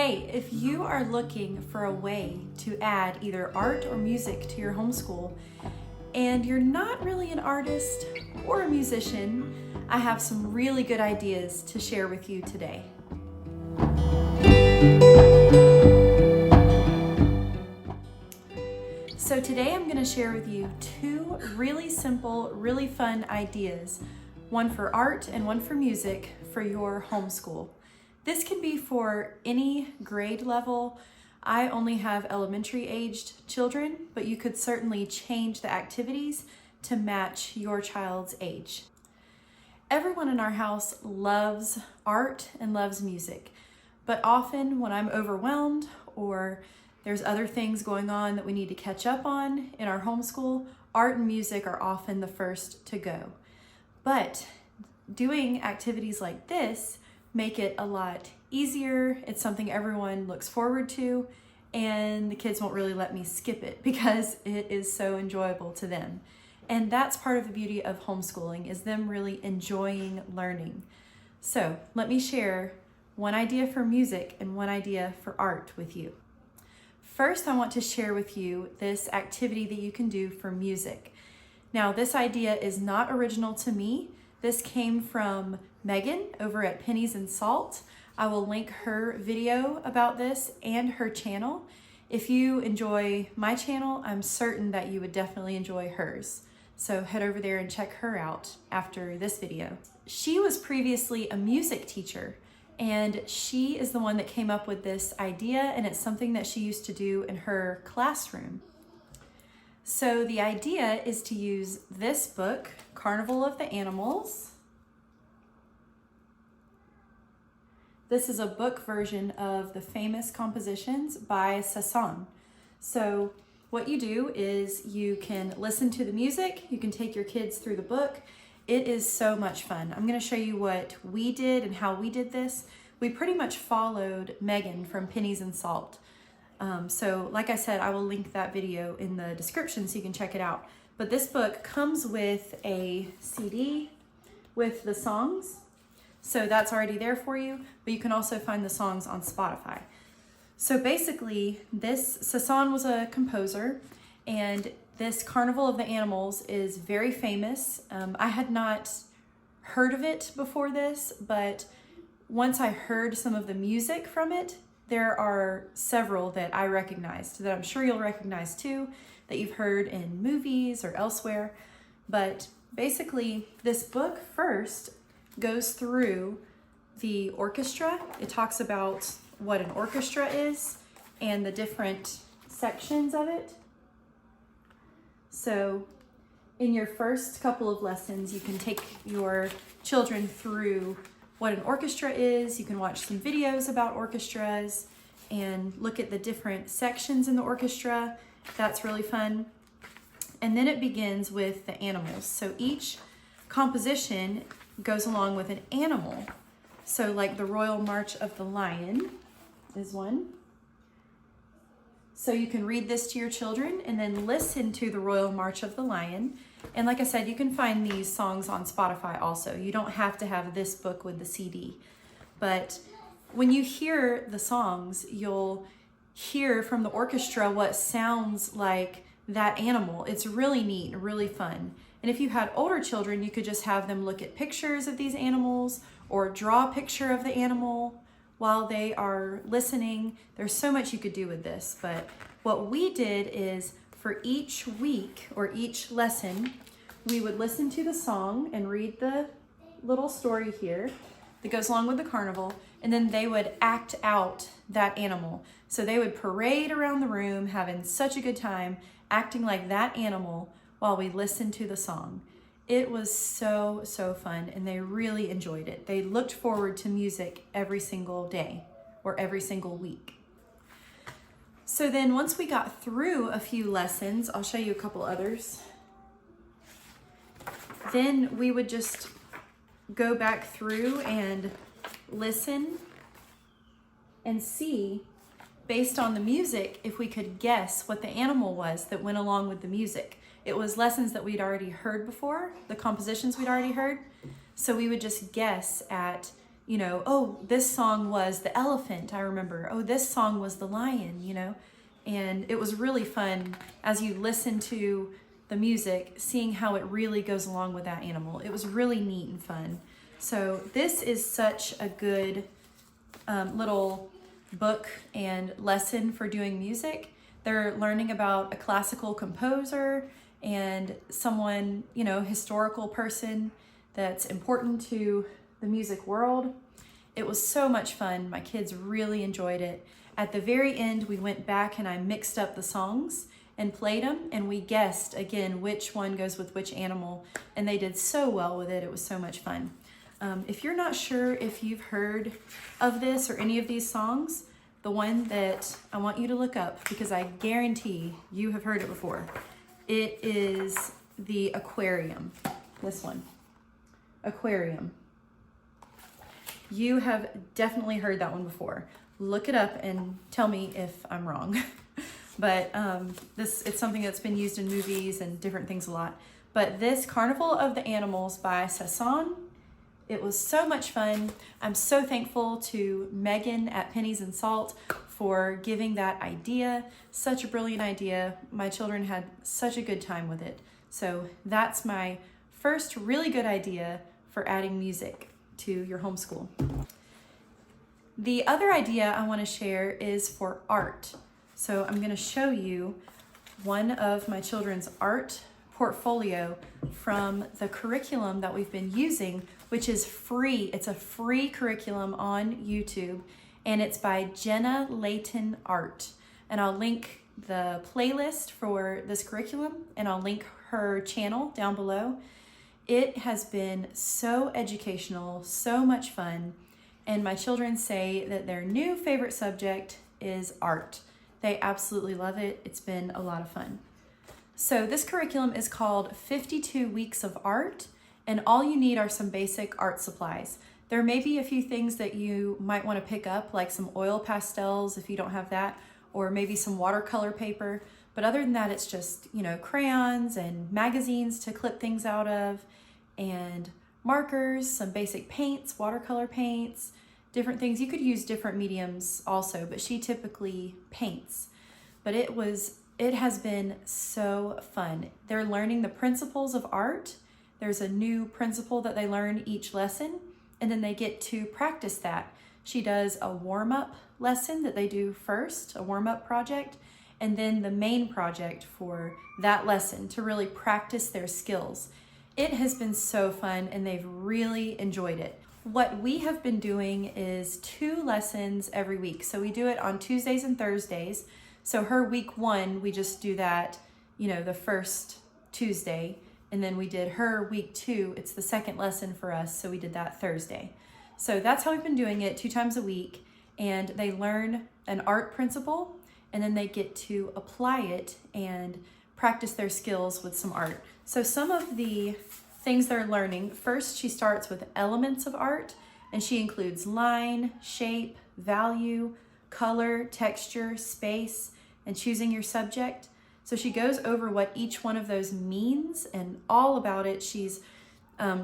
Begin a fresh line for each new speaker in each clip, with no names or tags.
Hey, if you are looking for a way to add either art or music to your homeschool, and you're not really an artist or a musician, I have some really good ideas to share with you today. So today I'm going to share with you two really simple, really fun ideas, one for art and one for music for your homeschool. This can be for any grade level. I only have elementary aged children, but you could certainly change the activities to match your child's age. Everyone in our house loves art and loves music, but often when I'm overwhelmed or there's other things going on that we need to catch up on in our homeschool, art and music are often the first to go. But doing activities like this make it a lot easier. It's something everyone looks forward to, and the kids won't really let me skip it because it is so enjoyable to them. And that's part of the beauty of homeschooling, is them really enjoying learning. So let me share one idea for music and one idea for art with you. First, I want to share with you this activity that you can do for music. Now, this idea is not original to me. This came from Megan over at Pennies and Salt. I will link her video about this and her channel. If you enjoy my channel, I'm certain that you would definitely enjoy hers. So head over there and check her out after this video. She was previously a music teacher, and she is the one that came up with this idea, and it's something that she used to do in her classroom. So the idea is to use this book, Carnival of the Animals. This is a book version of the famous compositions by Sasan. So what you do is you can listen to the music, you can take your kids through the book. It is so much fun. I'm going to show you what we did and how we did this. We pretty much followed Megan from Pennies and Salt. So like I said, I will link that video in the description so you can check it out. But this book comes with a CD with the songs. So that's already there for you, but you can also find the songs on Spotify. So basically, Sasan was a composer, and this Carnival of the Animals is very famous. I had not heard of it before this, but once I heard some of the music from it, there are several that I recognized that I'm sure you'll recognize too, that you've heard in movies or elsewhere. But basically, this book first goes through the orchestra. It talks about what an orchestra is and the different sections of it. So in your first couple of lessons, you can take your children through what an orchestra is. You can watch some videos about orchestras and look at the different sections in the orchestra. That's really fun. And then it begins with the animals. So each composition goes along with an animal. So like the Royal March of the Lion is one. So you can read this to your children and then listen to the Royal March of the Lion. And like I said, you can find these songs on Spotify also. You don't have to have this book with the CD. But when you hear the songs, you'll hear from the orchestra what sounds like that animal. It's really neat and really fun. And if you had older children, you could just have them look at pictures of these animals or draw a picture of the animal while they are listening. There's so much you could do with this, but what we did is for each week or each lesson, we would listen to the song and read the little story here that goes along with the carnival, and then they would act out that animal. So they would parade around the room, having such a good time, acting like that animal while we listened to the song. It was so, so fun, and they really enjoyed it. They looked forward to music every single day or every single week. So then once we got through a few lessons, I'll show you a couple others. Then we would just go back through and listen and see, based on the music, if we could guess what the animal was that went along with the music. It was lessons that we'd already heard before, the compositions we'd already heard. So we would just guess at you know, oh, this song was the elephant, I remember. Oh, this song was the lion, you know. And it was really fun as you listen to the music, seeing how it really goes along with that animal. It was really neat and fun. So this is such a good little book and lesson for doing music. They're learning about a classical composer and someone, you know, historical person that's important to the music world. It was so much fun. My kids really enjoyed it. At the very end, we went back and I mixed up the songs and played them, and we guessed again which one goes with which animal, and they did so well with it. It was so much fun. If you're not sure if you've heard of this or any of these songs, the one that I want you to look up, because I guarantee you have heard it before, it is the aquarium. This one, aquarium. You have definitely heard that one before. Look it up and tell me if I'm wrong. But it's something that's been used in movies and different things a lot. But this Carnival of the Animals by Saison, it was so much fun. I'm so thankful to Megan at Pennies and Salt for giving that idea. Such a brilliant idea. My children had such a good time with it. So that's my first really good idea for adding music to your homeschool. The other idea I want to share is for art. So I'm going to show you one of my children's art portfolio from the curriculum that we've been using, which is free. It's a free curriculum on YouTube, and it's by Jenna Layton Art. And I'll link the playlist for this curriculum, and I'll link her channel down below. It has been so educational, so much fun, and my children say that their new favorite subject is art. They absolutely love it. It's been a lot of fun. So this curriculum is called 52 Weeks of Art, and all you need are some basic art supplies. There may be a few things that you might want to pick up, like some oil pastels if you don't have that, or maybe some watercolor paper. But other than that, it's just, you know, crayons and magazines to clip things out of, and markers, some basic paints, watercolor paints, different things. You could use different mediums also, but she typically paints. But it has been so fun. They're learning the principles of art. There's a new principle that they learn each lesson, and then they get to practice that. She does a warm-up lesson that they do first, a warm-up project, and then the main project for that lesson to really practice their skills. It has been so fun, and they've really enjoyed it. What we have been doing is 2 lessons every week. So we do it on Tuesdays and Thursdays. So her week 1, we just do that, you know, the first Tuesday. And then we did her week 2, it's the second lesson for us. So we did that Thursday. So that's how we've been doing it 2 times a week. And they learn an art principle, and then they get to apply it and practice their skills with some art. So some of the things they're learning, first she starts with elements of art, and she includes line, shape, value, color, texture, space, and choosing your subject. So she goes over what each one of those means and all about it. She's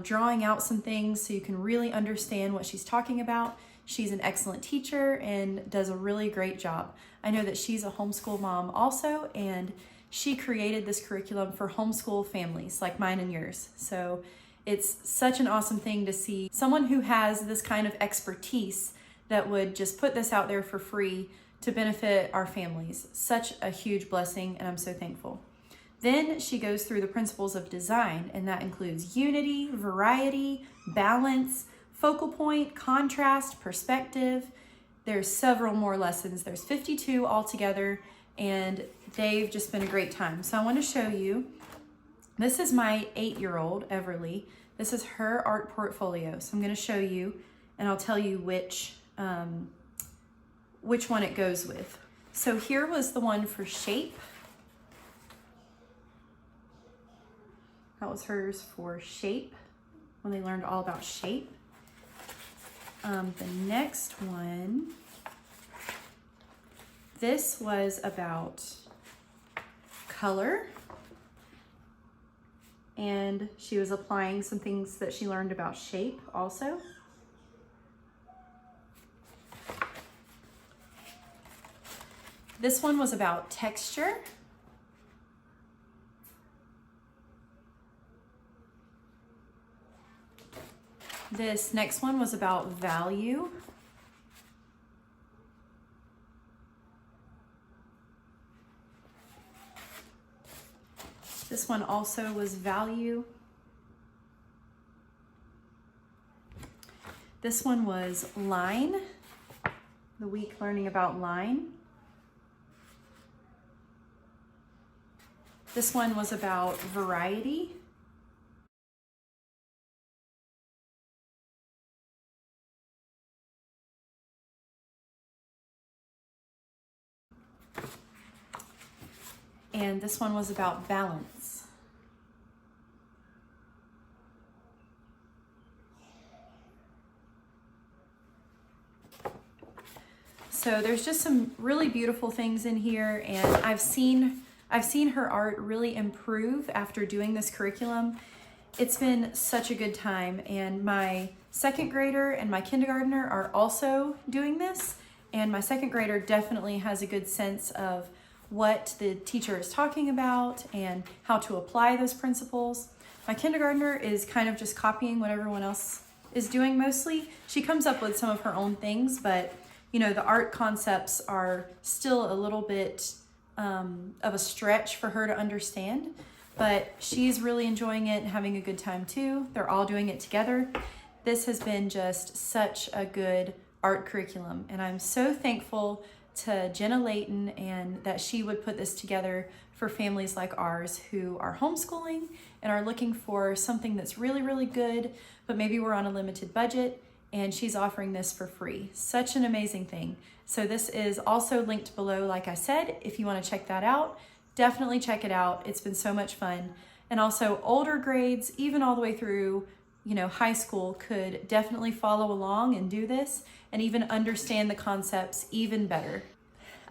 drawing out some things so you can really understand what she's talking about. She's an excellent teacher and does a really great job. I know that she's a homeschool mom also, and she created this curriculum for homeschool families like mine and yours. So it's such an awesome thing to see someone who has this kind of expertise that would just put this out there for free to benefit our families. Such a huge blessing, and I'm so thankful. Then she goes through the principles of design, and that includes unity, variety, balance, focal point, contrast, perspective. There's several more lessons. There's 52 altogether, and they've just been a great time. So I want to show you, this is my 8-year-old, Everly. This is her art portfolio. So I'm going to show you, and I'll tell you which one it goes with. So here was the one for shape. That was hers for shape, when they learned all about shape. The next one, this was about color, and she was applying some things that she learned about shape also. This one was about texture. This next one was about value. This one also was value. This one was line, the week learning about line. This one was about variety. And this one was about balance. So there's just some really beautiful things in here, and I've seen her art really improve after doing this curriculum. It's been such a good time, and my second grader and my kindergartner are also doing this, and my second grader definitely has a good sense of what the teacher is talking about and how to apply those principles. My kindergartner is kind of just copying what everyone else is doing mostly. She comes up with some of her own things, but you know, the art concepts are still a little bit of a stretch for her to understand, but she's really enjoying it and having a good time too. They're all doing it together. This has been just such a good art curriculum, and I'm so thankful to Jenna Layton and that she would put this together for families like ours who are homeschooling and are looking for something that's really, really good, but maybe we're on a limited budget, and she's offering this for free. Such an amazing thing. So this is also linked below, like I said. If you want to check that out, definitely check it out. It's been so much fun. And also older grades, even all the way through, you know, high school, could definitely follow along and do this and even understand the concepts even better.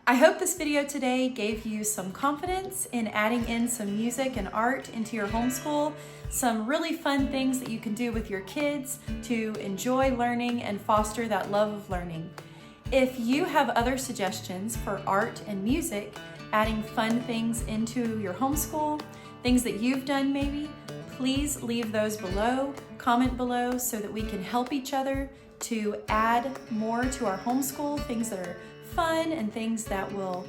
I hope this video today gave you some confidence in adding in some music and art into your homeschool, some really fun things that you can do with your kids to enjoy learning and foster that love of learning. If you have other suggestions for art and music, adding fun things into your homeschool, things that you've done maybe, please leave those below, comment below so that we can help each other to add more to our homeschool, things that are fun and things that will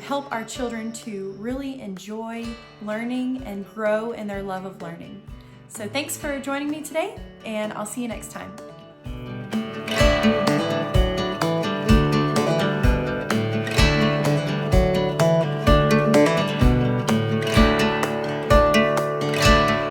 help our children to really enjoy learning and grow in their love of learning. So thanks for joining me today, and I'll see you next time.